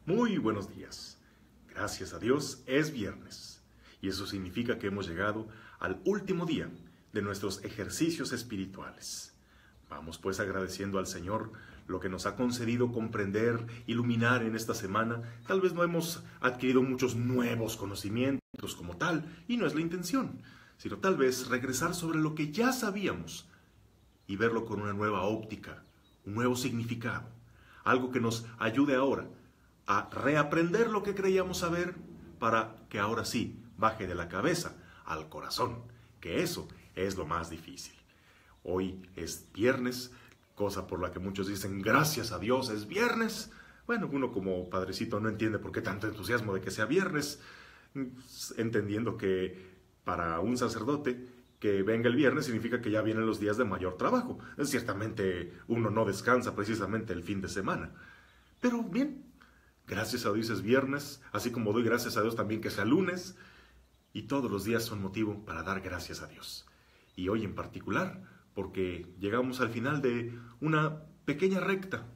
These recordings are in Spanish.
Muy buenos días. Gracias a Dios es viernes y eso significa que hemos llegado al último día de nuestros ejercicios espirituales. Vamos pues agradeciendo al Señor lo que nos ha concedido comprender, iluminar en esta semana. Tal vez no hemos adquirido muchos nuevos conocimientos como tal y no es la intención, sino tal vez regresar sobre lo que ya sabíamos y verlo con una nueva óptica, un nuevo significado, algo que nos ayude ahora a reaprender lo que creíamos saber para que ahora sí baje de la cabeza al corazón, que eso es lo más difícil. Hoy es viernes, cosa por la que muchos dicen gracias a Dios es viernes. Bueno, uno como padrecito no entiende por qué tanto entusiasmo de que sea viernes, entendiendo que para un sacerdote que venga el viernes significa que ya vienen los días de mayor trabajo. Ciertamente uno no descansa precisamente el fin de semana. Pero bien, gracias a Dios es viernes, así como doy gracias a Dios también que sea lunes, y todos los días son motivo para dar gracias a Dios. Y hoy en particular, porque llegamos al final de una pequeña recta,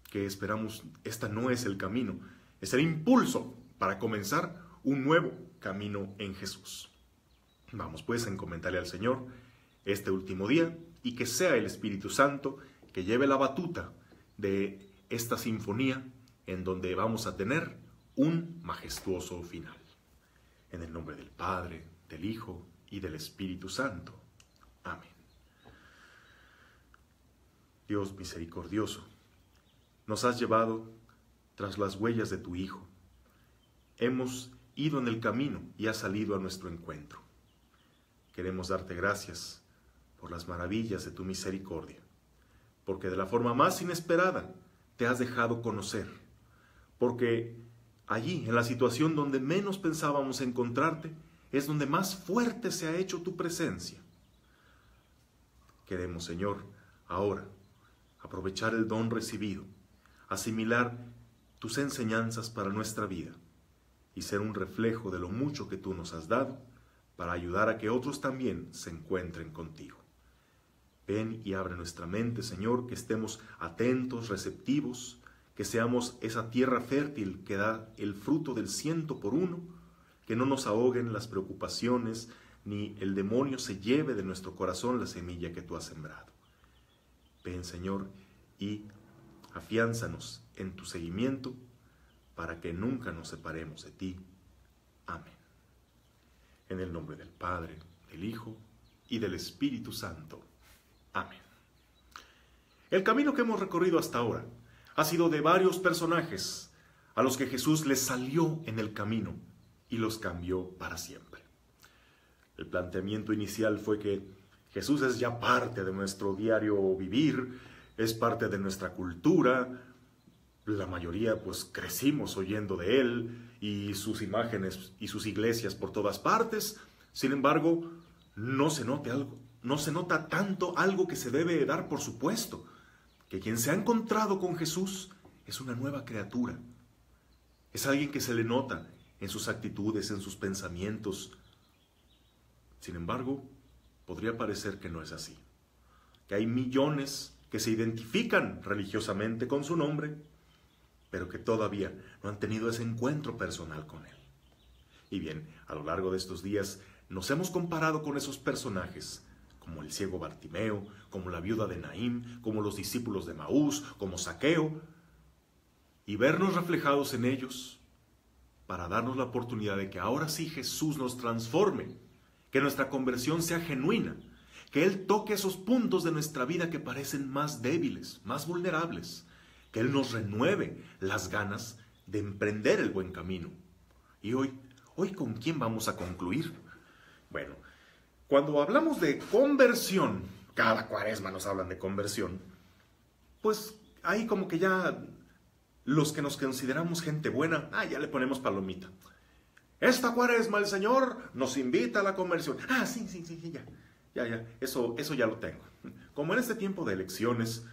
que esperamos, esta no es el camino, es el impulso para comenzar un nuevo camino en Jesús. Vamos pues a encomendarle al Señor este último día y que sea el Espíritu Santo que lleve la batuta de esta sinfonía en donde vamos a tener un majestuoso final. En el nombre del Padre, del Hijo y del Espíritu Santo. Amén. Dios misericordioso, nos has llevado tras las huellas de tu Hijo. Hemos ido en el camino y has salido a nuestro encuentro. Queremos darte gracias por las maravillas de tu misericordia, porque de la forma más inesperada te has dejado conocer, porque allí, en la situación donde menos pensábamos encontrarte, es donde más fuerte se ha hecho tu presencia. Queremos, Señor, ahora aprovechar el don recibido, asimilar tus enseñanzas para nuestra vida y ser un reflejo de lo mucho que tú nos has dado para ayudar a que otros también se encuentren contigo. Ven y abre nuestra mente, Señor, que estemos atentos, receptivos, que seamos esa tierra fértil que da el fruto del 100 por 1, que no nos ahoguen las preocupaciones, ni el demonio se lleve de nuestro corazón la semilla que tú has sembrado. Ven, Señor, y afiánzanos en tu seguimiento para que nunca nos separemos de ti. Amén. En el nombre del Padre, del Hijo y del Espíritu Santo. Amén. El camino que hemos recorrido hasta ahora ha sido de varios personajes a los que Jesús les salió en el camino y los cambió para siempre. El planteamiento inicial fue que Jesús es ya parte de nuestro diario vivir, es parte de nuestra cultura. La mayoría pues crecimos oyendo de Él y sus imágenes y sus iglesias por todas partes. Sin embargo, no se nota tanto algo que se debe dar por supuesto, que quien se ha encontrado con Jesús es una nueva criatura. Es alguien que se le nota en sus actitudes, en sus pensamientos. Sin embargo, podría parecer que no es así, que hay millones que se identifican religiosamente con su nombre, pero que todavía no han tenido ese encuentro personal con Él. Y bien, a lo largo de estos días nos hemos comparado con esos personajes, como el ciego Bartimeo, como la viuda de Naín, como los discípulos de Maús, como Zaqueo, y vernos reflejados en ellos para darnos la oportunidad de que ahora sí Jesús nos transforme, que nuestra conversión sea genuina, que Él toque esos puntos de nuestra vida que parecen más débiles, más vulnerables, que Él nos renueve las ganas de emprender el buen camino. Y hoy ¿con quién vamos a concluir? Bueno, cuando hablamos de conversión, cada cuaresma nos hablan de conversión, pues ahí como que ya los que nos consideramos gente buena, ya le ponemos palomita. Esta cuaresma el Señor nos invita a la conversión. Sí, ya, eso ya lo tengo. Como en este tiempo de elecciones,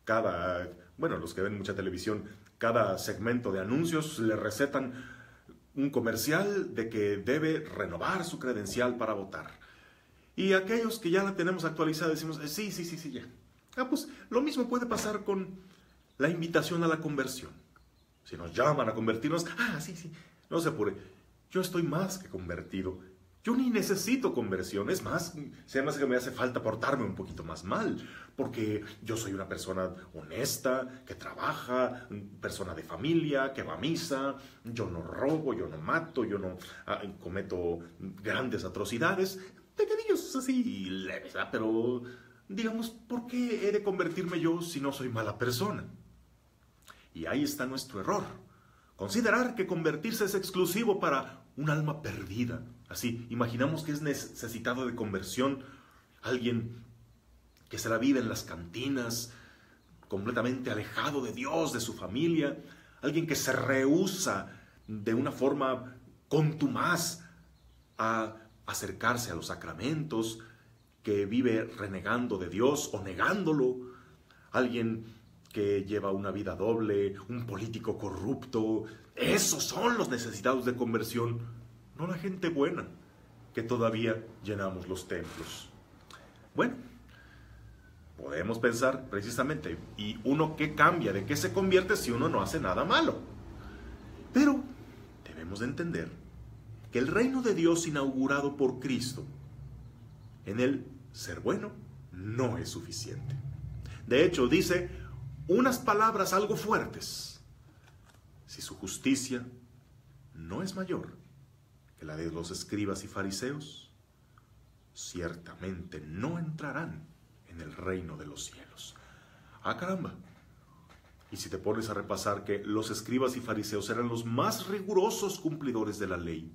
los que ven mucha televisión, cada segmento de anuncios le recetan un comercial de que debe renovar su credencial para votar. Y aquellos que ya la tenemos actualizada decimos, sí, ya. Pues lo mismo puede pasar con la invitación a la conversión. Si nos llaman a convertirnos, sí, no se apure. Yo estoy más que convertido. Yo ni necesito conversión. Es más, se me hace que me hace falta portarme un poquito más mal, porque yo soy una persona honesta, que trabaja, persona de familia, que va a misa, yo no robo, yo no mato, yo no cometo grandes atrocidades, pecadillos así leves, ¿verdad? Pero digamos, ¿por qué he de convertirme yo si no soy mala persona? Y ahí está nuestro error. Considerar que convertirse es exclusivo para un alma perdida. Así, imaginamos que es necesitado de conversión alguien que se la vive en las cantinas, completamente alejado de Dios, de su familia, alguien que se rehúsa de una forma contumaz a acercarse a los sacramentos, que vive renegando de Dios o negándolo, alguien que lleva una vida doble, un político corrupto. Esos son los necesitados de conversión, no la gente buena que todavía llenamos los templos. Bueno, podemos pensar precisamente, ¿y uno qué cambia? ¿De qué se convierte si uno no hace nada malo? Pero debemos de entender que el reino de Dios inaugurado por Cristo, en él ser bueno no es suficiente. De hecho, dice unas palabras algo fuertes. Si su justicia no es mayor que la de los escribas y fariseos, ciertamente no entrarán en el reino de los cielos. Caramba. Y si te pones a repasar que los escribas y fariseos eran los más rigurosos cumplidores de la ley,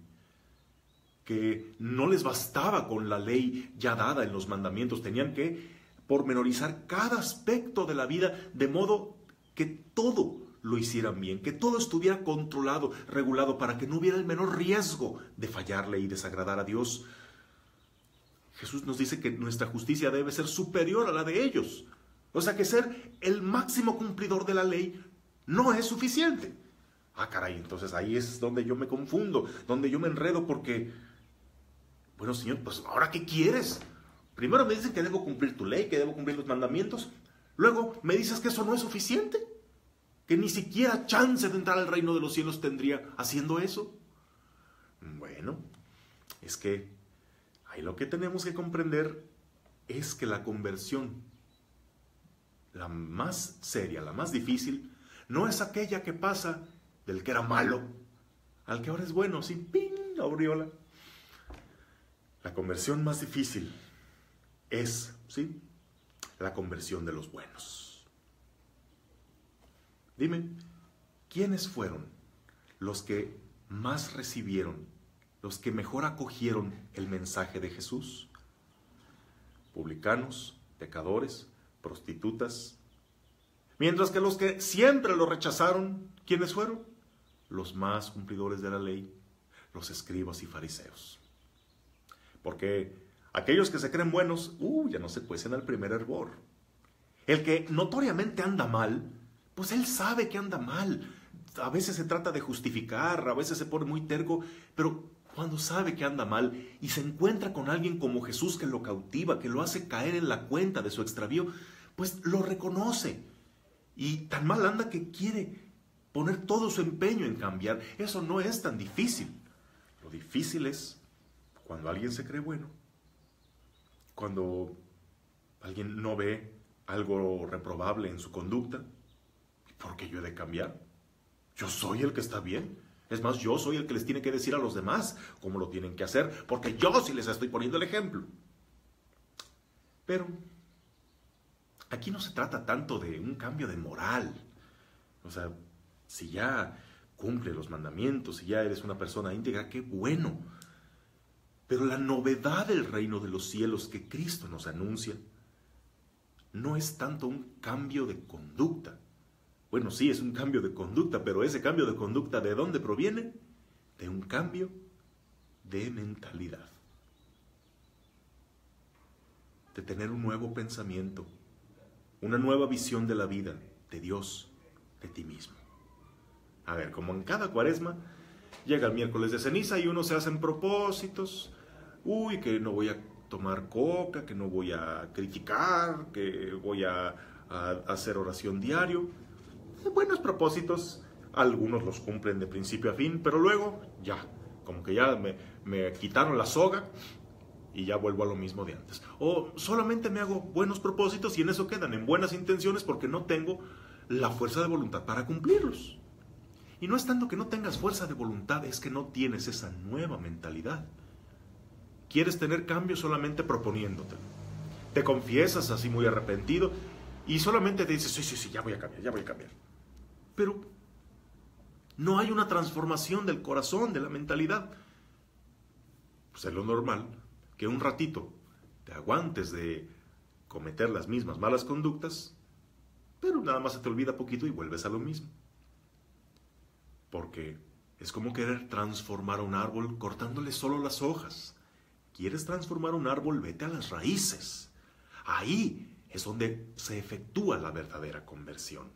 que no les bastaba con la ley ya dada en los mandamientos, tenían que pormenorizar cada aspecto de la vida de modo que todo lo hicieran bien, que todo estuviera controlado, regulado, para que no hubiera el menor riesgo de fallarle y desagradar a Dios. Jesús nos dice que nuestra justicia debe ser superior a la de ellos. O sea que ser el máximo cumplidor de la ley no es suficiente. Caray, entonces ahí es donde yo me confundo, donde yo me enredo, porque, bueno, Señor, pues ¿ahora qué quieres? Primero me dicen que debo cumplir tu ley, que debo cumplir los mandamientos. Luego me dices que eso no es suficiente, que ni siquiera chance de entrar al reino de los cielos tendría haciendo eso. Bueno, es que ahí lo que tenemos que comprender es que la conversión, la más seria, la más difícil, no es aquella que pasa del que era malo al que ahora es bueno, sin ping, aureola. La conversión más difícil es, ¿sí?, la conversión de los buenos. Dime, ¿quiénes fueron los que más recibieron, los que mejor acogieron el mensaje de Jesús? Publicanos, pecadores, prostitutas. Mientras que los que siempre lo rechazaron, ¿quiénes fueron? Los más cumplidores de la ley, los escribas y fariseos. Porque aquellos que se creen buenos, ya no se cuecen al primer hervor. El que notoriamente anda mal, pues él sabe que anda mal. A veces se trata de justificar, a veces se pone muy terco, pero cuando sabe que anda mal y se encuentra con alguien como Jesús que lo cautiva, que lo hace caer en la cuenta de su extravío, pues lo reconoce. Y tan mal anda que quiere poner todo su empeño en cambiar. Eso no es tan difícil. Lo difícil es cuando alguien se cree bueno, cuando alguien no ve algo reprobable en su conducta. ¿Por qué yo he de cambiar? Yo soy el que está bien. Es más, yo soy el que les tiene que decir a los demás cómo lo tienen que hacer, porque yo sí les estoy poniendo el ejemplo. Pero aquí no se trata tanto de un cambio de moral. O sea, si ya cumple los mandamientos, si ya eres una persona íntegra, qué bueno. Pero la novedad del reino de los cielos que Cristo nos anuncia no es tanto un cambio de conducta. Bueno, sí, es un cambio de conducta, pero ese cambio de conducta, ¿de dónde proviene? De un cambio de mentalidad. De tener un nuevo pensamiento, una nueva visión de la vida, de Dios, de ti mismo. A ver, como en cada cuaresma, llega el miércoles de ceniza y uno se hacen propósitos. Que no voy a tomar coca, que no voy a criticar, que voy a hacer oración diario. Buenos propósitos, Algunos los cumplen de principio a fin, pero luego ya, como que ya me quitaron la soga y ya vuelvo a lo mismo de antes. O solamente me hago buenos propósitos y en eso quedan, en buenas intenciones, porque no tengo la fuerza de voluntad para cumplirlos. Y no es tanto que no tengas fuerza de voluntad, es que no tienes esa nueva mentalidad. Quieres tener cambio solamente proponiéndotelo. Te confiesas así muy arrepentido y solamente te dices, sí, ya voy a cambiar. Pero no hay una transformación del corazón, de la mentalidad. Pues es lo normal que un ratito te aguantes de cometer las mismas malas conductas, pero nada más se te olvida poquito y vuelves a lo mismo. Porque es como querer transformar un árbol cortándole solo las hojas. ¿Quieres transformar un árbol? Vete a las raíces. Ahí es donde se efectúa la verdadera conversión.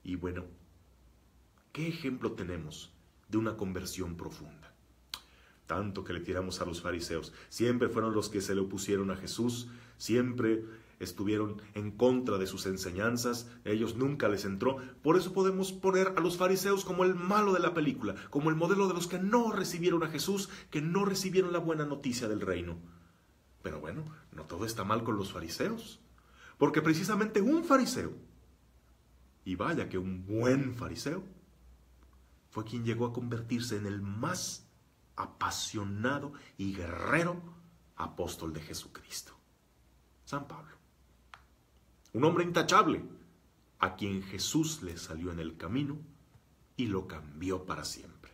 Y bueno, ¿qué ejemplo tenemos de una conversión profunda? Tanto que le tiramos a los fariseos. Siempre fueron los que se le opusieron a Jesús, siempre estuvieron en contra de sus enseñanzas, ellos nunca les entró. Por eso podemos poner a los fariseos como el malo de la película, como el modelo de los que no recibieron a Jesús, que no recibieron la buena noticia del reino. Pero bueno, no todo está mal con los fariseos, porque precisamente un fariseo, y vaya que un buen fariseo, fue quien llegó a convertirse en el más apasionado y guerrero apóstol de Jesucristo, San Pablo. Un hombre intachable, a quien Jesús le salió en el camino y lo cambió para siempre.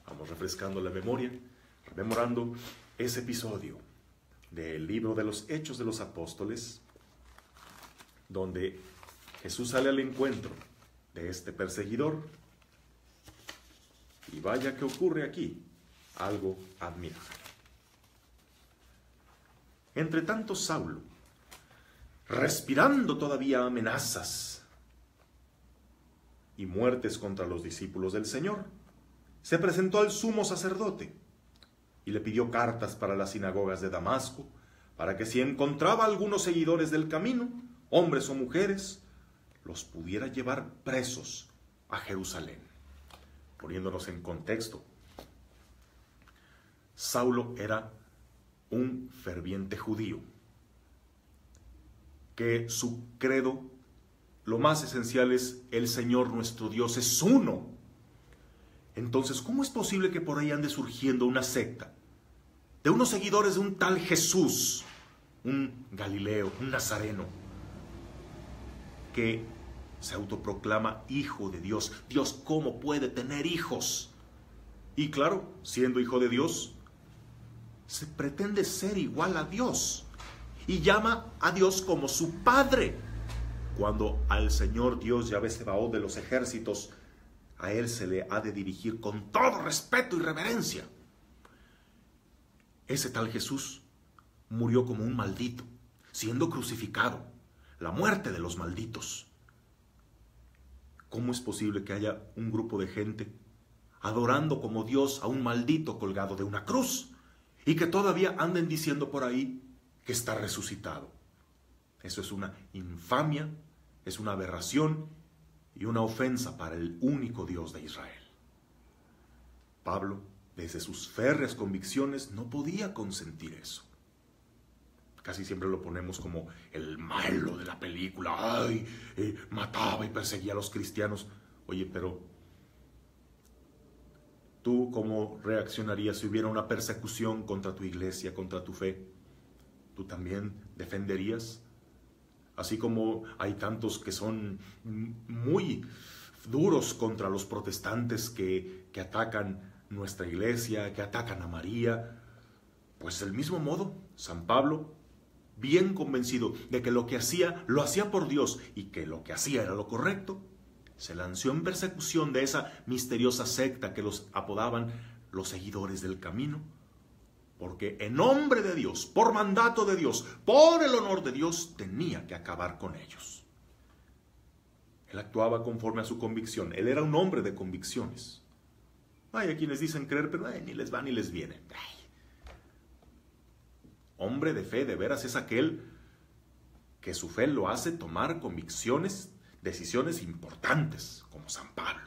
Vamos refrescando la memoria, rememorando ese episodio del libro de los Hechos de los Apóstoles, donde Jesús sale al encuentro de este perseguidor. Y vaya que ocurre aquí algo admirable. Entre tanto, Saulo, respirando todavía amenazas y muertes contra los discípulos del Señor, se presentó al sumo sacerdote y le pidió cartas para las sinagogas de Damasco, para que si encontraba algunos seguidores del camino, hombres o mujeres, los pudiera llevar presos a Jerusalén. Poniéndonos en contexto, Saulo era un ferviente judío, que su credo, lo más esencial es: el Señor nuestro Dios es uno. Entonces, ¿cómo es posible que por ahí ande surgiendo una secta de unos seguidores de un tal Jesús, un Galileo, un Nazareno, que se autoproclama hijo de Dios? Dios, ¿cómo puede tener hijos? Y claro, siendo hijo de Dios, se pretende ser igual a Dios y llama a Dios como su Padre, cuando al Señor Dios Yahvé Sebaot de los ejércitos, a Él se le ha de dirigir con todo respeto y reverencia. Ese tal Jesús murió como un maldito, siendo crucificado, la muerte de los malditos. ¿Cómo es posible que haya un grupo de gente adorando como Dios a un maldito colgado de una cruz y que todavía anden diciendo por ahí que está resucitado? Eso es una infamia, es una aberración y una ofensa para el único Dios de Israel. Pablo, desde sus férreas convicciones, no podía consentir eso. Casi siempre lo ponemos como el malo de la película. ¡Ay! Mataba y perseguía a los cristianos. Oye, pero ¿tú cómo reaccionarías si hubiera una persecución contra tu iglesia, contra tu fe? ¿Tú también defenderías? Así como hay tantos que son muy duros contra los protestantes que atacan nuestra iglesia, que atacan a María, pues del mismo modo, San Pablo, bien convencido de que lo que hacía, lo hacía por Dios y que lo que hacía era lo correcto, se lanzó en persecución de esa misteriosa secta que los apodaban los seguidores del camino, porque en nombre de Dios, por mandato de Dios, por el honor de Dios, tenía que acabar con ellos. Él actuaba conforme a su convicción. Él era un hombre de convicciones. Hay quienes dicen creer, pero ni les va ni les viene. Hombre de fe, de veras, es aquel que su fe lo hace tomar convicciones, decisiones importantes, como San Pablo.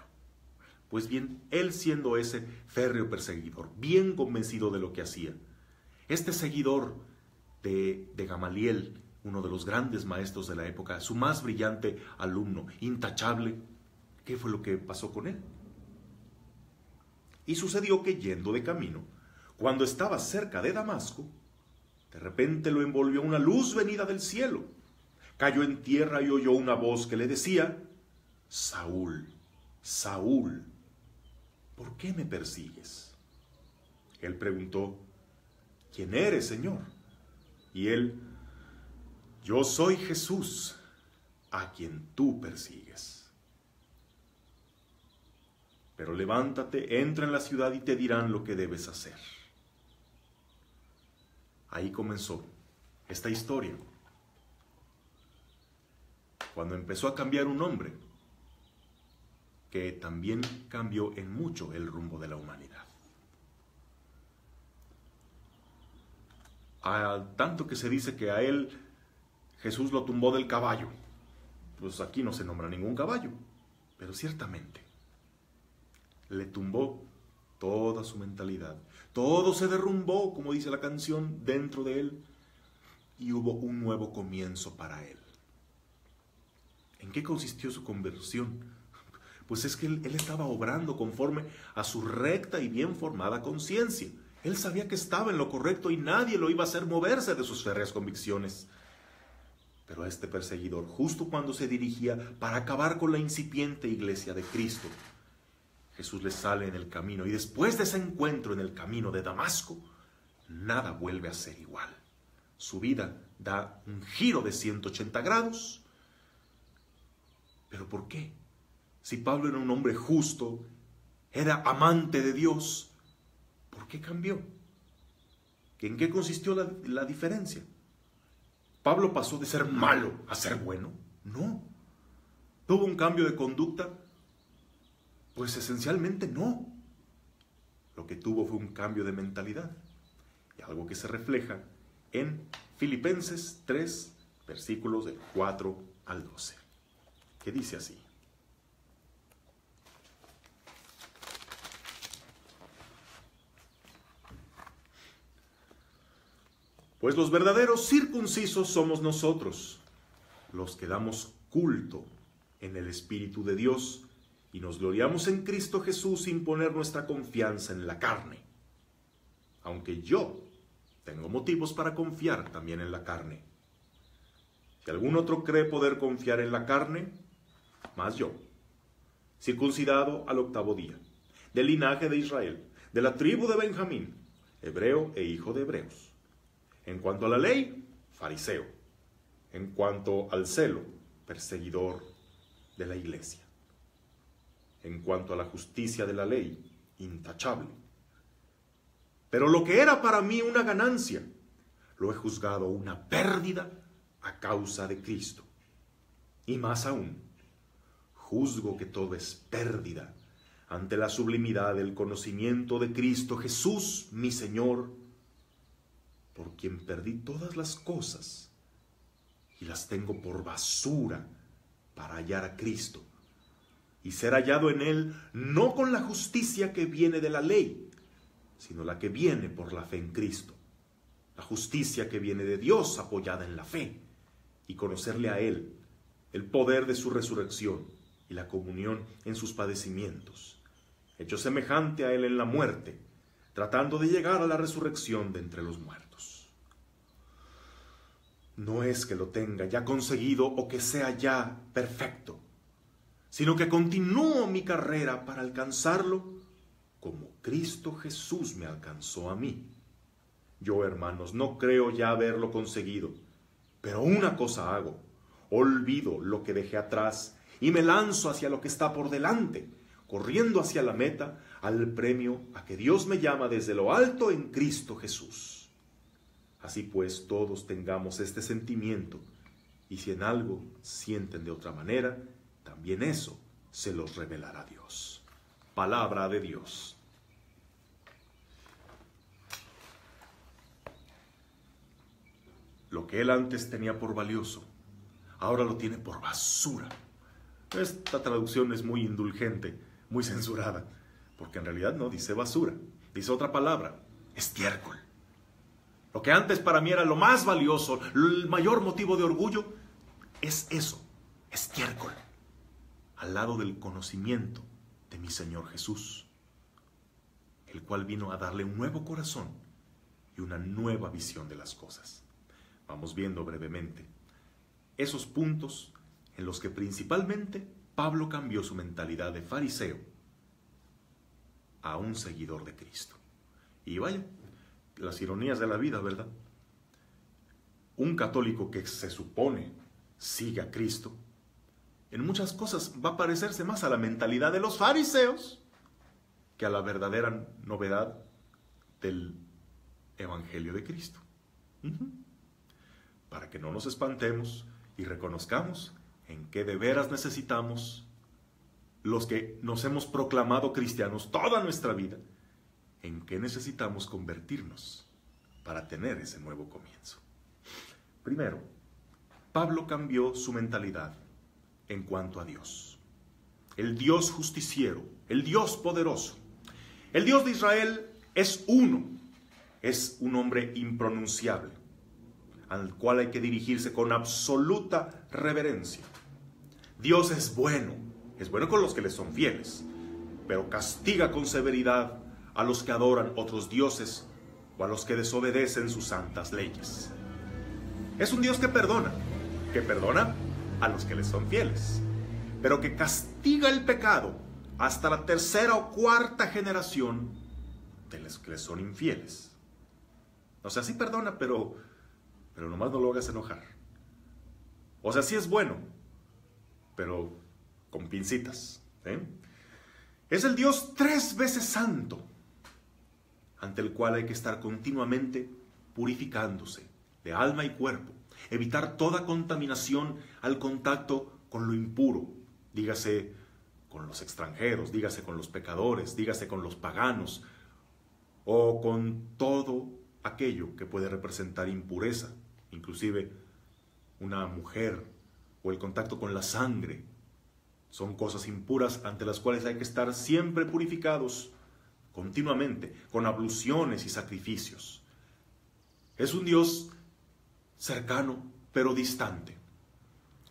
Pues bien, él siendo ese férreo perseguidor, bien convencido de lo que hacía, este seguidor de Gamaliel, uno de los grandes maestros de la época, su más brillante alumno, intachable, ¿qué fue lo que pasó con él? Y sucedió que yendo de camino, cuando estaba cerca de Damasco, de repente lo envolvió una luz venida del cielo. Cayó en tierra y oyó una voz que le decía: Saúl, Saúl, ¿por qué me persigues? Él preguntó: ¿quién eres, Señor? Y él: yo soy Jesús, a quien tú persigues. Pero levántate, entra en la ciudad y te dirán lo que debes hacer. Ahí comenzó esta historia, cuando empezó a cambiar un hombre que también cambió en mucho el rumbo de la humanidad. Tanto que se dice que a él Jesús lo tumbó del caballo. Pues aquí no se nombra ningún caballo, pero ciertamente le tumbó toda su mentalidad. Todo se derrumbó, como dice la canción, dentro de él, y hubo un nuevo comienzo para él. ¿En qué consistió su conversión? Pues es que él estaba obrando conforme a su recta y bien formada conciencia. Él sabía que estaba en lo correcto y nadie lo iba a hacer moverse de sus férreas convicciones. Pero a este perseguidor, justo cuando se dirigía para acabar con la incipiente iglesia de Cristo, Jesús le sale en el camino, y después de ese encuentro en el camino de Damasco, nada vuelve a ser igual. Su vida da un giro de 180 grados. ¿Pero por qué? Si Pablo era un hombre justo, era amante de Dios, ¿por qué cambió? ¿En qué consistió la diferencia? ¿Pablo pasó de ser malo a ser bueno? No. ¿Tuvo un cambio de conducta? Pues esencialmente no. Lo que tuvo fue un cambio de mentalidad, y algo que se refleja en Filipenses 3, versículos del 4 al 12, que dice así: pues los verdaderos circuncisos somos nosotros, los que damos culto en el Espíritu de Dios, y nos gloriamos en Cristo Jesús sin poner nuestra confianza en la carne. Aunque yo tengo motivos para confiar también en la carne. Si algún otro cree poder confiar en la carne, más yo, circuncidado al 8º día, del linaje de Israel, de la tribu de Benjamín, hebreo e hijo de hebreos. En cuanto a la ley, fariseo. En cuanto al celo, perseguidor de la iglesia. En cuanto a la justicia de la ley, intachable. Pero lo que era para mí una ganancia, lo he juzgado una pérdida a causa de Cristo. Y más aún, juzgo que todo es pérdida ante la sublimidad del conocimiento de Cristo Jesús, mi Señor, por quien perdí todas las cosas y las tengo por basura para hallar a Cristo y ser hallado en Él, no con la justicia que viene de la ley, sino la que viene por la fe en Cristo, la justicia que viene de Dios apoyada en la fe, y conocerle a Él, el poder de su resurrección y la comunión en sus padecimientos, hecho semejante a Él en la muerte, tratando de llegar a la resurrección de entre los muertos. No es que lo tenga ya conseguido o que sea ya perfecto, sino que continúo mi carrera para alcanzarlo como Cristo Jesús me alcanzó a mí. Yo, hermanos, no creo ya haberlo conseguido, pero una cosa hago: olvido lo que dejé atrás y me lanzo hacia lo que está por delante, corriendo hacia la meta, al premio a que Dios me llama desde lo alto en Cristo Jesús. Así pues, todos tengamos este sentimiento, y si en algo sienten de otra manera, también eso se los revelará Dios. Palabra de Dios. Lo que él antes tenía por valioso, ahora lo tiene por basura. Esta traducción es muy indulgente, muy censurada, porque en realidad no dice basura, dice otra palabra, estiércol. Lo que antes para mí era lo más valioso, el mayor motivo de orgullo, es eso, estiércol, al lado del conocimiento de mi Señor Jesús, el cual vino a darle un nuevo corazón y una nueva visión de las cosas. Vamos viendo brevemente esos puntos en los que principalmente Pablo cambió su mentalidad de fariseo a un seguidor de Cristo. Y vaya, las ironías de la vida, ¿verdad? Un católico que se supone sigue a Cristo, en muchas cosas va a parecerse más a la mentalidad de los fariseos que a la verdadera novedad del Evangelio de Cristo. Para que no nos espantemos y reconozcamos en qué de veras necesitamos los que nos hemos proclamado cristianos toda nuestra vida, en qué necesitamos convertirnos para tener ese nuevo comienzo. Primero, Pablo cambió su mentalidad en cuanto a Dios. El Dios justiciero, el Dios poderoso. El Dios de Israel es uno, es un hombre impronunciable, al cual hay que dirigirse con absoluta reverencia. Dios es bueno con los que le son fieles, pero castiga con severidad a los que adoran otros dioses o a los que desobedecen sus santas leyes. Es un Dios que perdona a los que le son fieles, pero que castiga el pecado hasta la tercera o cuarta generación de los que le son infieles. O sea, sí perdona, pero nomás no lo hagas enojar. O sea, sí es bueno, pero con pincitas, ¿eh? Es el Dios 3 veces santo, ante el cual hay que estar continuamente purificándose de alma y cuerpo, evitar toda contaminación al contacto con lo impuro, dígase con los extranjeros, dígase con los pecadores, dígase con los paganos, o con todo aquello que puede representar impureza, inclusive una mujer o el contacto con la sangre. Son cosas impuras ante las cuales hay que estar siempre purificados continuamente, con abluciones y sacrificios. Es un Dios cercano, pero distante.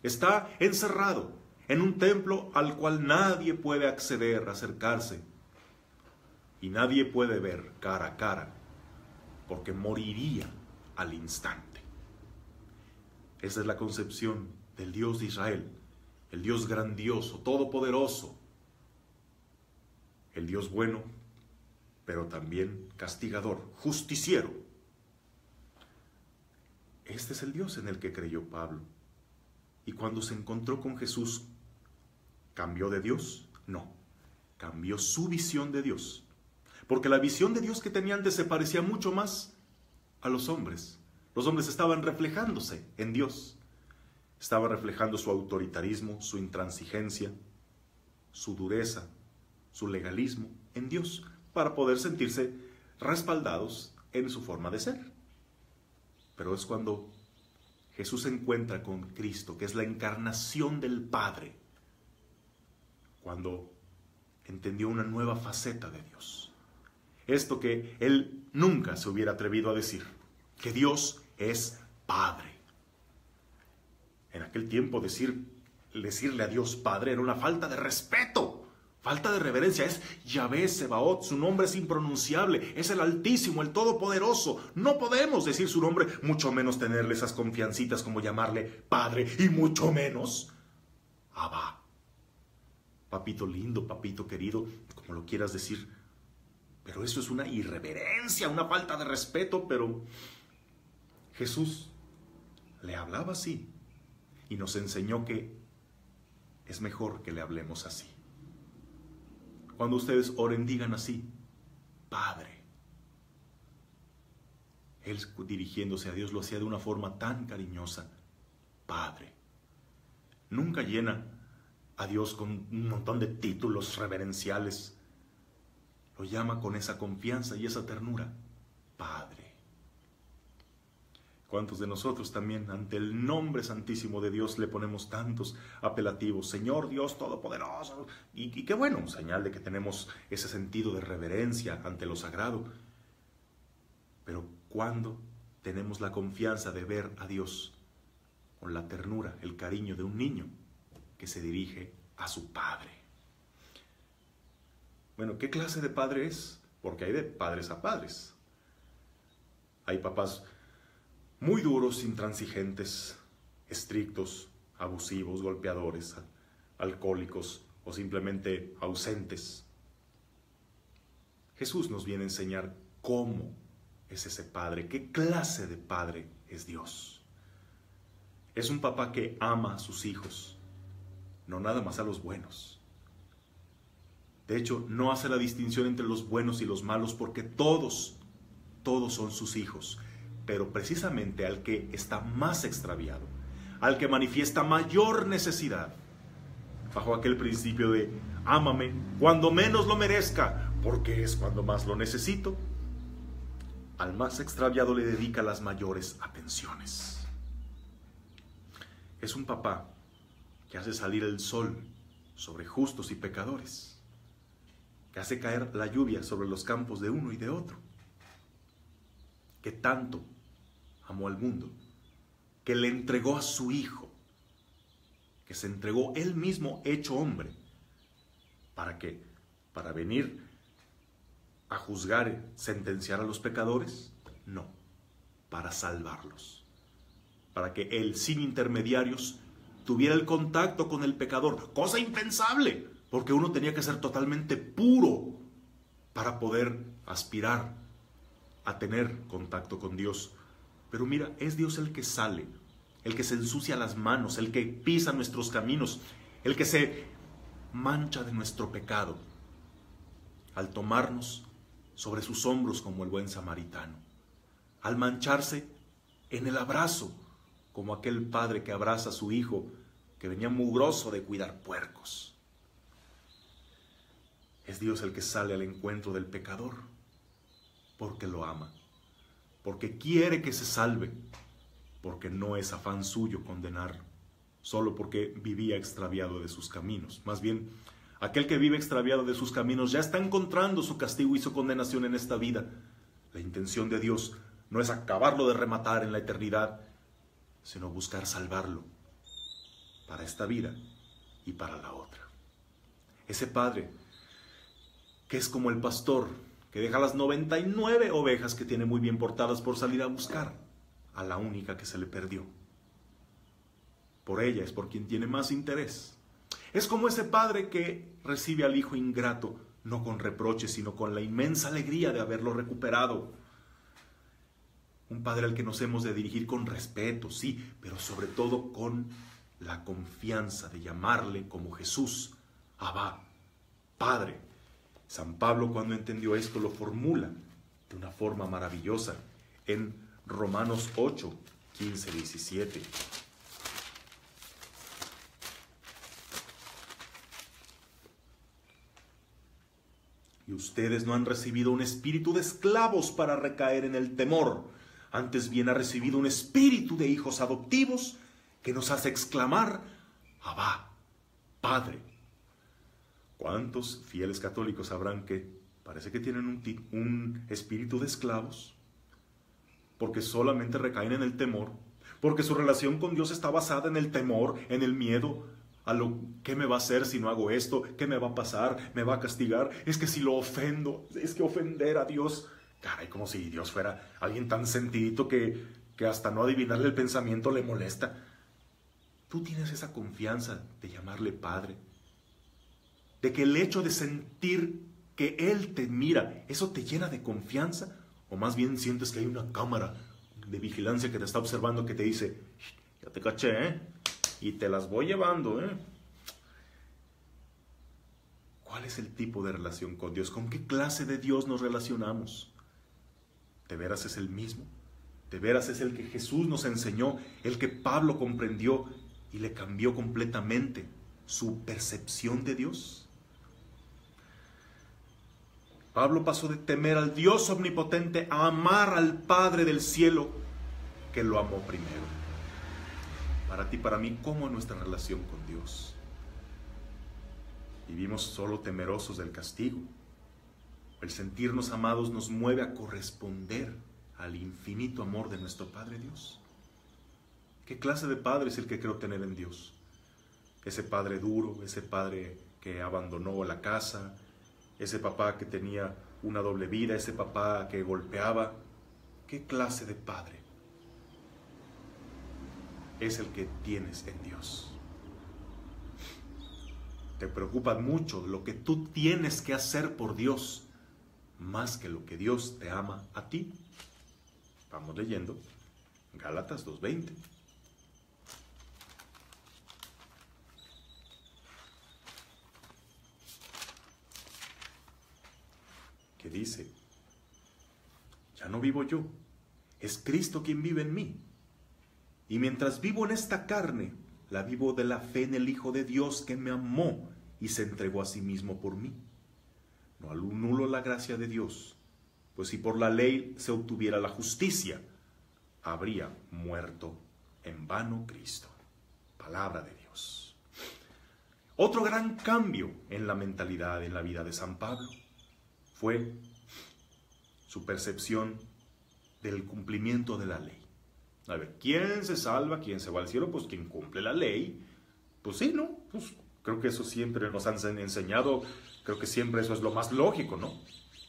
Está encerrado en un templo al cual nadie puede acceder, acercarse, y nadie puede ver cara a cara, porque moriría al instante. Esa es la concepción del Dios de Israel, el Dios grandioso, todopoderoso, el Dios bueno, pero también castigador, justiciero. Este es el Dios en el que creyó Pablo. Y cuando se encontró con Jesús, ¿cambió de Dios? No, cambió su visión de Dios. Porque la visión de Dios que tenía antes se parecía mucho más a los hombres. Los hombres estaban reflejándose en Dios. Estaba reflejando su autoritarismo, su intransigencia, su dureza, su legalismo en Dios, para poder sentirse respaldados en su forma de ser. Pero es cuando Jesús se encuentra con Cristo, que es la encarnación del Padre, cuando entendió una nueva faceta de Dios. Esto que él nunca se hubiera atrevido a decir, que Dios es Padre. En aquel tiempo decirle a Dios Padre era una falta de respeto, falta de reverencia. Es Yahvé Sebaot, su nombre es impronunciable, es el Altísimo, el Todopoderoso. No podemos decir su nombre, mucho menos tenerle esas confiancitas como llamarle Padre, y mucho menos Abba. Papito lindo, papito querido, como lo quieras decir. Pero eso es una irreverencia, una falta de respeto. Pero Jesús le hablaba así y nos enseñó que es mejor que le hablemos así. Cuando ustedes oren, digan así: Padre. Él, dirigiéndose a Dios, lo hacía de una forma tan cariñosa: Padre. Nunca llena a Dios con un montón de títulos reverenciales. Lo llama con esa confianza y esa ternura: Padre. ¿Cuántos de nosotros también ante el nombre santísimo de Dios le ponemos tantos apelativos? Señor Dios Todopoderoso. Y qué bueno, señal de que tenemos ese sentido de reverencia ante lo sagrado. Pero ¿cuándo tenemos la confianza de ver a Dios con la ternura, el cariño de un niño que se dirige a su padre? Bueno, ¿qué clase de padre es? Porque hay de padres a padres. Hay papás muy duros, intransigentes, estrictos, abusivos, golpeadores, alcohólicos o simplemente ausentes. Jesús nos viene a enseñar cómo es ese padre, qué clase de padre es Dios. Es un papá que ama a sus hijos, no nada más a los buenos. De hecho, no hace la distinción entre los buenos y los malos porque todos son sus hijos. Pero precisamente al que está más extraviado, al que manifiesta mayor necesidad, bajo aquel principio de ámame cuando menos lo merezca, porque es cuando más lo necesito, al más extraviado le dedica las mayores atenciones. Es un papá que hace salir el sol sobre justos y pecadores, que hace caer la lluvia sobre los campos de uno y de otro, que tanto amó al mundo, que le entregó a su hijo, que se entregó él mismo hecho hombre. ¿Para qué? ¿Para venir a juzgar, sentenciar a los pecadores? No, para salvarlos. Para que él, sin intermediarios, tuviera el contacto con el pecador. Cosa impensable, porque uno tenía que ser totalmente puro para poder aspirar a tener contacto con Dios. Pero mira, es Dios el que sale, el que se ensucia las manos, el que pisa nuestros caminos, el que se mancha de nuestro pecado, al tomarnos sobre sus hombros como el buen samaritano, al mancharse en el abrazo, como aquel padre que abraza a su hijo que venía mugroso de cuidar puercos. Es Dios el que sale al encuentro del pecador, porque lo ama, porque quiere que se salve, porque no es afán suyo condenar, solo porque vivía extraviado de sus caminos. Más bien, aquel que vive extraviado de sus caminos ya está encontrando su castigo y su condenación en esta vida. La intención de Dios no es acabarlo de rematar en la eternidad, sino buscar salvarlo para esta vida y para la otra. Ese padre que es como el pastor que deja las 99 ovejas que tiene muy bien portadas por salir a buscar a la única que se le perdió. Por ella es por quien tiene más interés. Es como ese padre que recibe al hijo ingrato, no con reproches, sino con la inmensa alegría de haberlo recuperado. Un padre al que nos hemos de dirigir con respeto, sí, pero sobre todo con la confianza de llamarle como Jesús, Abba, Padre. San Pablo, cuando entendió esto, lo formula de una forma maravillosa en Romanos 8, 15, 17. Y ustedes no han recibido un espíritu de esclavos para recaer en el temor. Antes bien ha recibido un espíritu de hijos adoptivos que nos hace exclamar, Abba, Padre. ¿Cuántos fieles católicos sabrán que parece que tienen un espíritu de esclavos? Porque solamente recaen en el temor, porque su relación con Dios está basada en el temor, en el miedo a lo que me va a hacer si no hago esto, qué me va a pasar, me va a castigar, es que si lo ofendo, es que ofender a Dios, caray, como si Dios fuera alguien tan sentidito que hasta no adivinarle el pensamiento le molesta. Tú tienes esa confianza de llamarle Padre, de que el hecho de sentir que Él te mira, ¿eso te llena de confianza? O más bien sientes que hay una cámara de vigilancia que te está observando que te dice, ya te caché, ¿eh? Y te las voy llevando, ¿eh? ¿Cuál es el tipo de relación con Dios? ¿Con qué clase de Dios nos relacionamos? ¿De veras es el mismo? ¿De veras es el que Jesús nos enseñó, el que Pablo comprendió y le cambió completamente su percepción de Dios? Pablo pasó de temer al Dios omnipotente a amar al Padre del cielo, que lo amó primero. Para ti, para mí, ¿cómo es nuestra relación con Dios? ¿Vivimos solo temerosos del castigo? El sentirnos amados nos mueve a corresponder al infinito amor de nuestro Padre Dios. ¿Qué clase de padre es el que creo tener en Dios? Ese padre duro, ese padre que abandonó la casa, ese papá que tenía una doble vida, ese papá que golpeaba. ¿Qué clase de padre es el que tienes en Dios? Te preocupa mucho lo que tú tienes que hacer por Dios, más que lo que Dios te ama a ti. Vamos leyendo Gálatas 2:20. Que dice: ya no vivo yo, es Cristo quien vive en mí. Y mientras vivo en esta carne, la vivo de la fe en el Hijo de Dios que me amó y se entregó a sí mismo por mí. No anulo la gracia de Dios, pues si por la ley se obtuviera la justicia, habría muerto en vano Cristo. Palabra de Dios. Otro gran cambio en la mentalidad, en la vida de San Pablo, fue su percepción del cumplimiento de la ley. A ver, ¿quién se salva? ¿Quién se va al cielo? Pues quien cumple la ley. Pues sí, ¿no? Pues creo que eso siempre nos han enseñado, creo que siempre eso es lo más lógico, ¿no?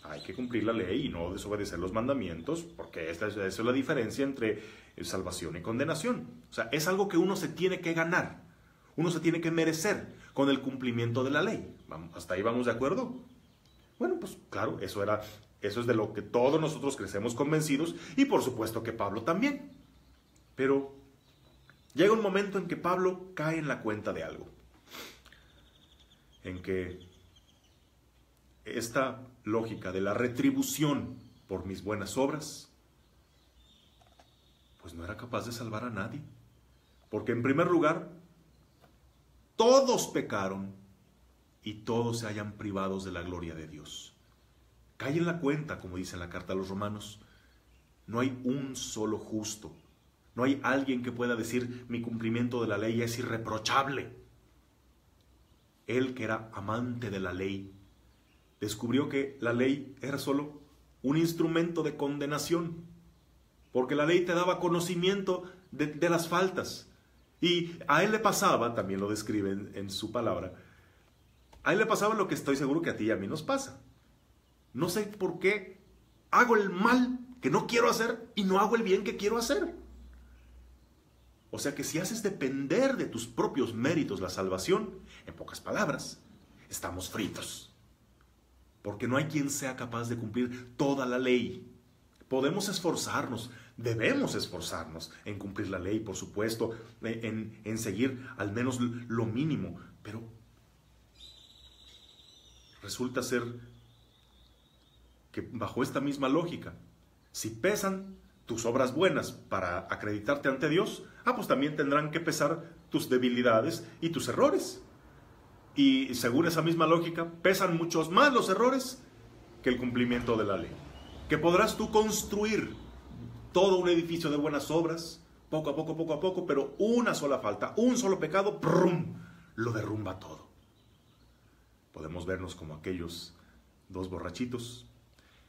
Hay que cumplir la ley y no desobedecer los mandamientos, porque esa es la diferencia entre salvación y condenación. O sea, es algo que uno se tiene que ganar, uno se tiene que merecer con el cumplimiento de la ley. ¿Hasta ahí vamos de acuerdo? Bueno, pues claro, eso es de lo que todos nosotros crecemos convencidos, y por supuesto que Pablo también. Pero llega un momento en que Pablo cae en la cuenta de algo, en que esta lógica de la retribución por mis buenas obras, pues no era capaz de salvar a nadie. Porque en primer lugar, todos pecaron y todos se hallan privados de la gloria de Dios. Cae en la cuenta, como dice en la carta a los Romanos, no hay un solo justo. No hay alguien que pueda decir: mi cumplimiento de la ley es irreprochable. Él, que era amante de la ley, descubrió que la ley era solo un instrumento de condenación, porque la ley te daba conocimiento de las faltas. Y a él le pasaba, también lo describe en su palabra, a él le pasaba lo que estoy seguro que a ti y a mí nos pasa. No sé por qué hago el mal que no quiero hacer y no hago el bien que quiero hacer. O sea que si haces depender de tus propios méritos la salvación, en pocas palabras, estamos fritos. Porque no hay quien sea capaz de cumplir toda la ley. Podemos esforzarnos, debemos esforzarnos en cumplir la ley, por supuesto, en seguir al menos lo mínimo, pero resulta ser que bajo esta misma lógica, si pesan tus obras buenas para acreditarte ante Dios, pues también tendrán que pesar tus debilidades y tus errores. Y según esa misma lógica, pesan muchos más los errores que el cumplimiento de la ley. Que podrás tú construir todo un edificio de buenas obras, poco a poco, pero una sola falta, un solo pecado, ¡prum!, lo derrumba todo. Podemos vernos como aquellos dos borrachitos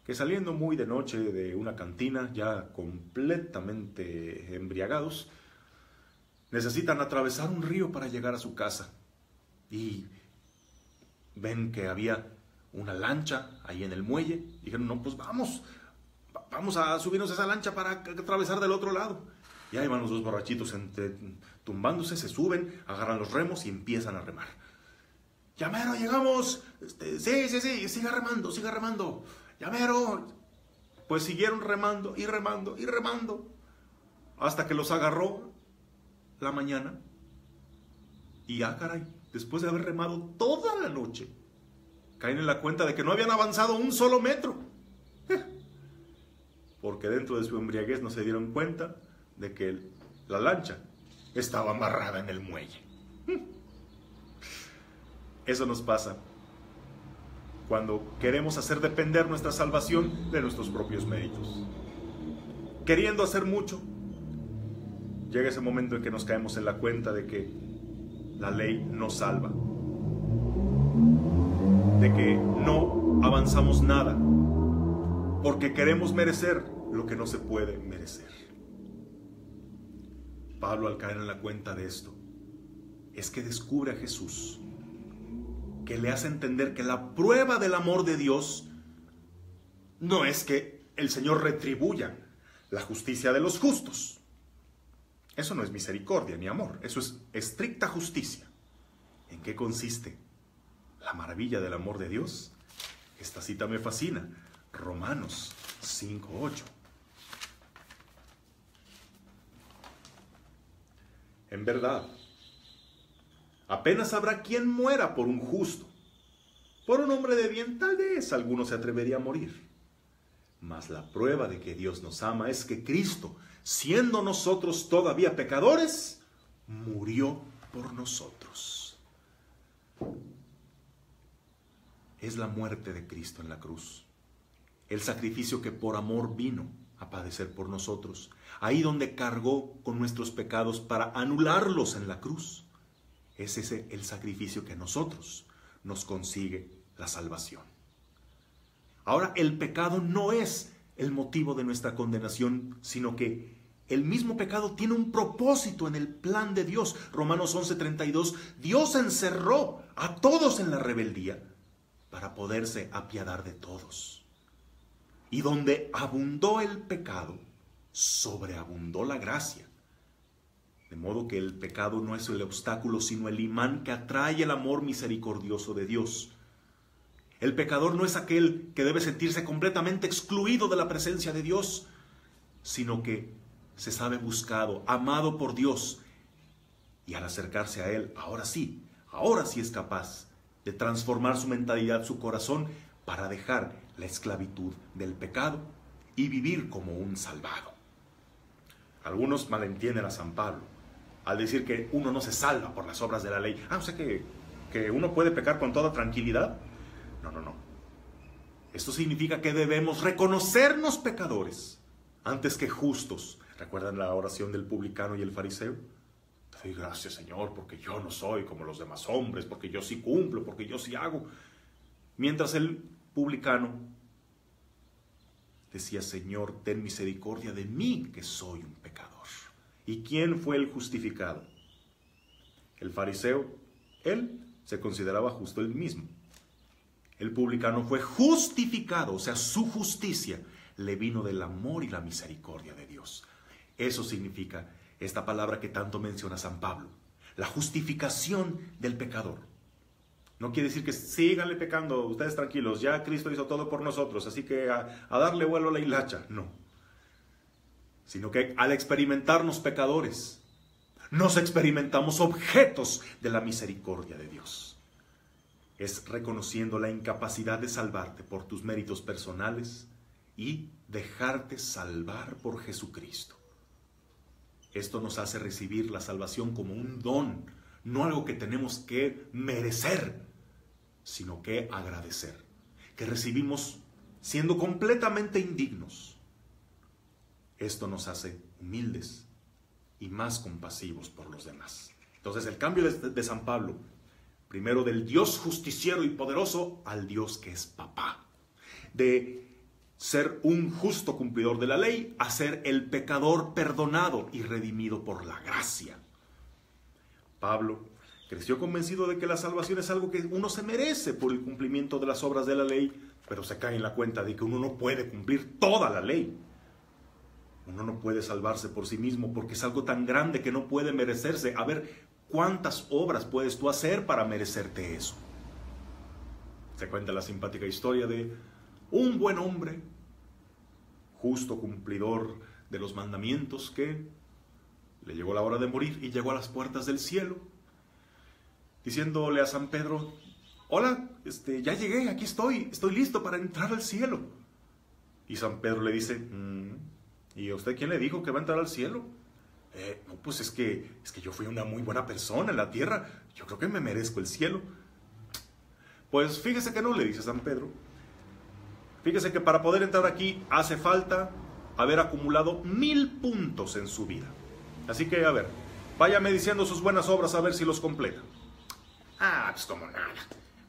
que, saliendo muy de noche de una cantina, ya completamente embriagados, necesitan atravesar un río para llegar a su casa. Y ven que había una lancha ahí en el muelle. Dijeron: no, pues vamos a subirnos a esa lancha para atravesar del otro lado. Y ahí van los dos borrachitos tumbándose, se suben, agarran los remos y empiezan a remar. ¡Ya mero, llegamos! Sí, siga remando. ¡Ya mero! Pues siguieron remando y remando y remando, hasta que los agarró la mañana. Y caray, después de haber remado toda la noche, caen en la cuenta de que no habían avanzado un solo metro. Porque dentro de su embriaguez no se dieron cuenta de que la lancha estaba amarrada en el muelle. Eso nos pasa cuando queremos hacer depender nuestra salvación de nuestros propios méritos. Queriendo hacer mucho, llega ese momento en que nos caemos en la cuenta de que la ley nos salva, de que no avanzamos nada, porque queremos merecer lo que no se puede merecer. Pablo, al caer en la cuenta de esto, es que descubre a Jesús, que le hace entender que la prueba del amor de Dios no es que el Señor retribuya la justicia de los justos. Eso no es misericordia ni amor, eso es estricta justicia. ¿En qué consiste la maravilla del amor de Dios? Esta cita me fascina, Romanos 5:8. En verdad, apenas habrá quien muera por un justo. Por un hombre de bien, tal vez alguno se atrevería a morir. Mas la prueba de que Dios nos ama es que Cristo, siendo nosotros todavía pecadores, murió por nosotros. Es la muerte de Cristo en la cruz, el sacrificio que por amor vino a padecer por nosotros, ahí donde cargó con nuestros pecados para anularlos en la cruz. Es ese el sacrificio que a nosotros nos consigue la salvación. Ahora, el pecado no es el motivo de nuestra condenación, sino que el mismo pecado tiene un propósito en el plan de Dios. Romanos 11:32, Dios encerró a todos en la rebeldía para poderse apiadar de todos. Y donde abundó el pecado, sobreabundó la gracia. De modo que el pecado no es el obstáculo, sino el imán que atrae el amor misericordioso de Dios. El pecador no es aquel que debe sentirse completamente excluido de la presencia de Dios, sino que se sabe buscado, amado por Dios. Y al acercarse a Él, ahora sí es capaz de transformar su mentalidad, su corazón, para dejar la esclavitud del pecado y vivir como un salvado. Algunos malentienden a San Pablo al decir que uno no se salva por las obras de la ley. O sea que uno puede pecar con toda tranquilidad. No. Esto significa que debemos reconocernos pecadores antes que justos. ¿Recuerdan la oración del publicano y el fariseo? Te doy gracias, Señor, porque yo no soy como los demás hombres, porque yo sí cumplo, porque yo sí hago. Mientras el publicano decía, Señor, ten misericordia de mí, que soy un pecador. ¿Y quién fue el justificado? El fariseo, él se consideraba justo él mismo. El publicano fue justificado, o sea, su justicia le vino del amor y la misericordia de Dios. Eso significa esta palabra que tanto menciona San Pablo, la justificación del pecador. No quiere decir que síganle pecando, ustedes tranquilos, ya Cristo hizo todo por nosotros, así que a darle vuelo a la hilacha. No. Sino que al experimentarnos pecadores, nos experimentamos objetos de la misericordia de Dios. Es reconociendo la incapacidad de salvarte por tus méritos personales y dejarte salvar por Jesucristo. Esto nos hace recibir la salvación como un don, no algo que tenemos que merecer, sino que agradecer, que recibimos siendo completamente indignos. Esto nos hace humildes y más compasivos por los demás. Entonces el cambio de San Pablo, primero del Dios justiciero y poderoso al Dios que es papá, de ser un justo cumplidor de la ley a ser el pecador perdonado y redimido por la gracia. Pablo creció convencido de que la salvación es algo que uno se merece por el cumplimiento de las obras de la ley, pero se cae en la cuenta de que uno no puede cumplir toda la ley. Uno no puede salvarse por sí mismo porque es algo tan grande que no puede merecerse. A ver, ¿cuántas obras puedes tú hacer para merecerte eso? Se cuenta la simpática historia de un buen hombre, justo cumplidor de los mandamientos, que le llegó la hora de morir y llegó a las puertas del cielo, diciéndole a San Pedro, hola, ya llegué, aquí estoy listo para entrar al cielo. Y San Pedro le dice, ¿y a usted quién le dijo que va a entrar al cielo? No, pues es que yo fui una muy buena persona en la tierra, yo creo que me merezco el cielo. Pues fíjese que no, le dice San Pedro. Fíjese que para poder entrar aquí hace falta haber acumulado 1000 puntos en su vida. Así que, a ver, váyame diciendo sus buenas obras a ver si los completa. Ah, pues como nada.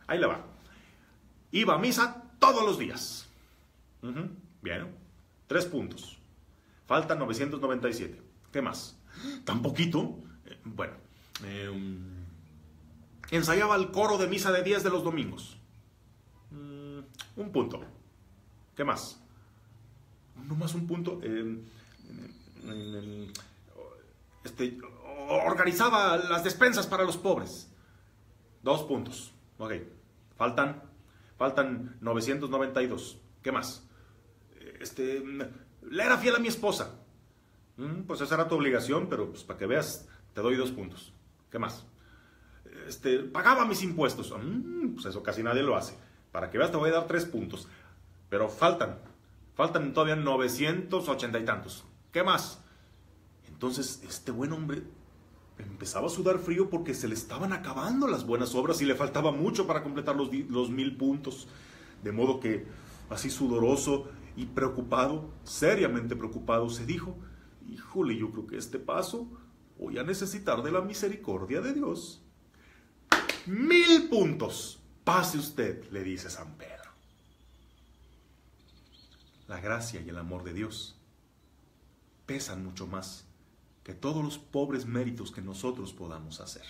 Ahí le va. Iba a misa todos los días. Bien, 3 puntos. Faltan 997. ¿Qué más? ¿Tan poquito? Bueno, ensayaba el coro de misa de 10 de los domingos. 1 punto. ¿Qué más? No más 1 punto. Organizaba las despensas para los pobres. 2 puntos. Ok. Faltan 992. ¿Qué más? Le era fiel a mi esposa. Pues esa era tu obligación, pero pues para que veas, te doy 2 puntos. ¿Qué más? Pagaba mis impuestos. Pues eso casi nadie lo hace. Para que veas, te voy a dar 3 puntos. Pero faltan todavía 980 y tantos. ¿Qué más? Entonces, este buen hombre empezaba a sudar frío porque se le estaban acabando las buenas obras y le faltaba mucho para completar los 1000 puntos. De modo que, así sudoroso y preocupado, seriamente preocupado, se dijo: híjole, yo creo que este paso voy a necesitar de la misericordia de Dios. 1000 puntos. Pase usted, le dice San Pedro. La gracia y el amor de Dios pesan mucho más que todos los pobres méritos que nosotros podamos hacer.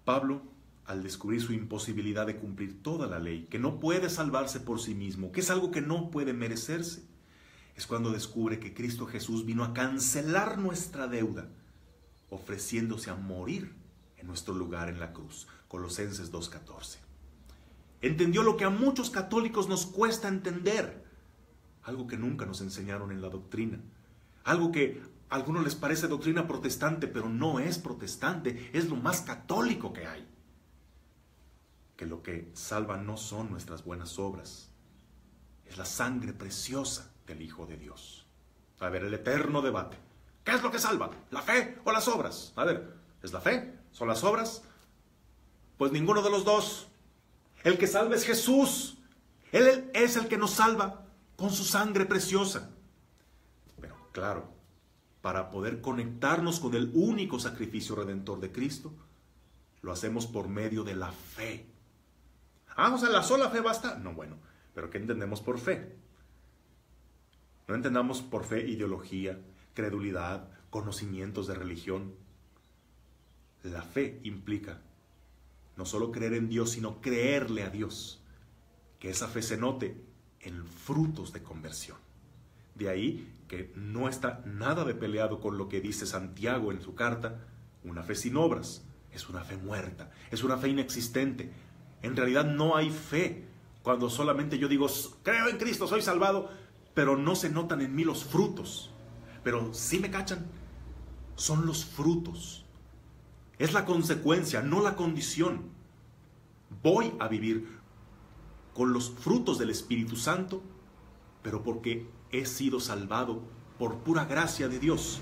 Pablo, al descubrir su imposibilidad de cumplir toda la ley, que no puede salvarse por sí mismo, que es algo que no puede merecerse, es cuando descubre que Cristo Jesús vino a cancelar nuestra deuda, ofreciéndose a morir en nuestro lugar en la cruz. Colosenses 2:14. Entendió lo que a muchos católicos nos cuesta entender, algo que nunca nos enseñaron en la doctrina, algo que a algunos les parece doctrina protestante, pero no es protestante, es lo más católico que hay. Que lo que salva no son nuestras buenas obras, es la sangre preciosa del Hijo de Dios. A ver, el eterno debate. ¿Qué es lo que salva? ¿La fe o las obras? A ver, ¿es la fe? ¿Son las obras? Pues ninguno de los dos. El que salva es Jesús. Él es el que nos salva con su sangre preciosa. Pero claro, para poder conectarnos con el único sacrificio redentor de Cristo, lo hacemos por medio de la fe. O sea, ¿la sola fe basta? No, bueno, pero ¿qué entendemos por fe? No entendamos por fe ideología, credulidad, conocimientos de religión. La fe implica no solo creer en Dios, sino creerle a Dios. Que esa fe se note en frutos de conversión. De ahí que no está nada de peleado con lo que dice Santiago en su carta. Una fe sin obras es una fe muerta, es una fe inexistente. En realidad no hay fe cuando solamente yo digo, creo en Cristo, soy salvado, pero no se notan en mí los frutos. Pero sí me cachan, son los frutos. Es la consecuencia, no la condición. Voy a vivir con los frutos del Espíritu Santo, pero porque he sido salvado por pura gracia de Dios.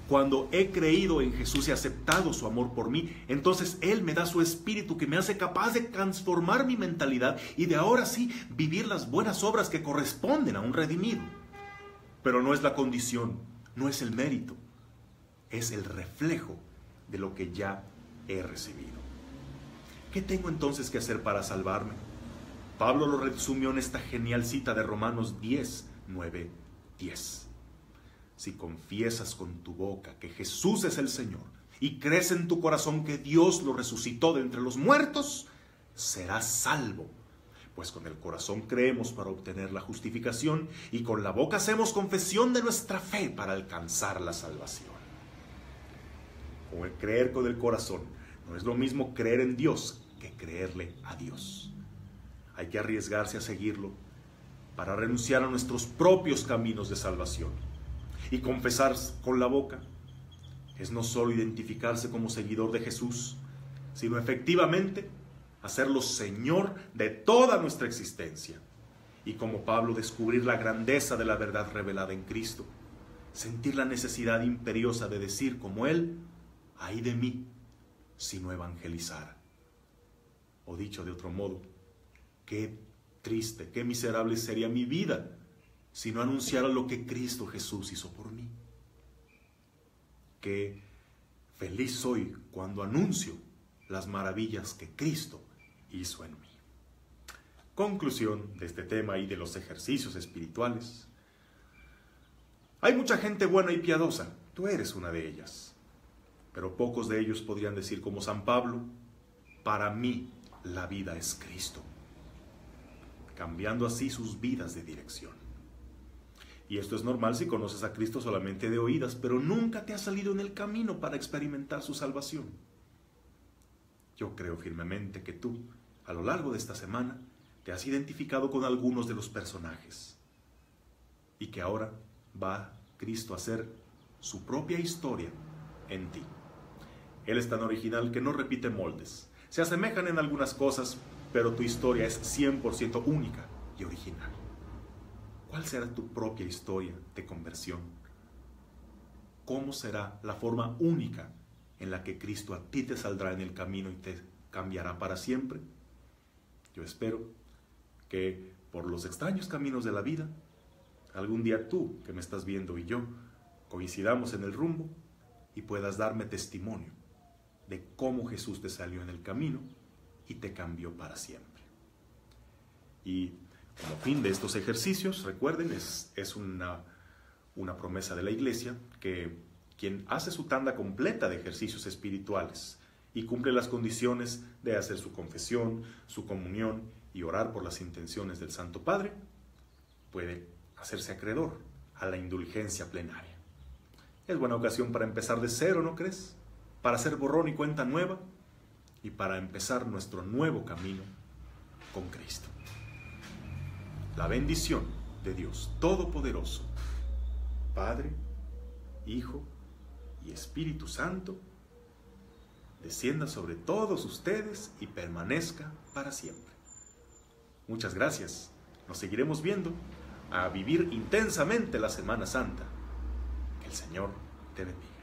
Cuando he creído en Jesús y aceptado su amor por mí, entonces Él me da su Espíritu que me hace capaz de transformar mi mentalidad y de ahora sí vivir las buenas obras que corresponden a un redimido. Pero no es la condición, no es el mérito, es el reflejo de lo que ya he recibido. ¿Qué tengo entonces que hacer para salvarme? Pablo lo resumió en esta genial cita de Romanos 10, 9, 10. Si confiesas con tu boca que Jesús es el Señor y crees en tu corazón que Dios lo resucitó de entre los muertos, serás salvo. Pues con el corazón creemos para obtener la justificación y con la boca hacemos confesión de nuestra fe para alcanzar la salvación. Como el creer con el corazón no es lo mismo creer en Dios que creerle a Dios. Hay que arriesgarse a seguirlo para renunciar a nuestros propios caminos de salvación. Y confesar con la boca es no solo identificarse como seguidor de Jesús, sino efectivamente hacerlo Señor de toda nuestra existencia. Y como Pablo, descubrir la grandeza de la verdad revelada en Cristo. Sentir la necesidad imperiosa de decir como Él, ay de mí si no evangelizara. O dicho de otro modo, qué triste, qué miserable sería mi vida si no anunciara lo que Cristo Jesús hizo por mí. que feliz soy cuando anuncio las maravillas que Cristo hizo en mí. Conclusión de este tema y de los ejercicios espirituales. Hay mucha gente buena y piadosa, tú eres una de ellas, pero pocos de ellos podrían decir como San Pablo, para mí la vida es Cristo, cambiando así sus vidas de dirección. Y esto es normal si conoces a Cristo solamente de oídas, pero nunca te has salido en el camino para experimentar su salvación. Yo creo firmemente que tú, a lo largo de esta semana, te has identificado con algunos de los personajes y que ahora va Cristo a hacer su propia historia en ti. Él es tan original que no repite moldes. Se asemejan en algunas cosas, pero tu historia es 100% única y original. ¿Cuál será tu propia historia de conversión? ¿Cómo será la forma única en la que Cristo a ti te saldrá en el camino y te cambiará para siempre? Yo espero que por los extraños caminos de la vida, algún día tú que me estás viendo y yo coincidamos en el rumbo y puedas darme testimonio de cómo Jesús te salió en el camino y te cambió para siempre. Y como fin de estos ejercicios, recuerden, es una promesa de la Iglesia que quien hace su tanda completa de ejercicios espirituales y cumple las condiciones de hacer su confesión, su comunión y orar por las intenciones del Santo Padre, puede hacerse acreedor a la indulgencia plenaria. Es buena ocasión para empezar de cero, ¿no crees? Para hacer borrón y cuenta nueva y para empezar nuestro nuevo camino con Cristo. La bendición de Dios Todopoderoso, Padre, Hijo y Espíritu Santo, descienda sobre todos ustedes y permanezca para siempre. Muchas gracias. Nos seguiremos viendo a vivir intensamente la Semana Santa. Que el Señor te bendiga.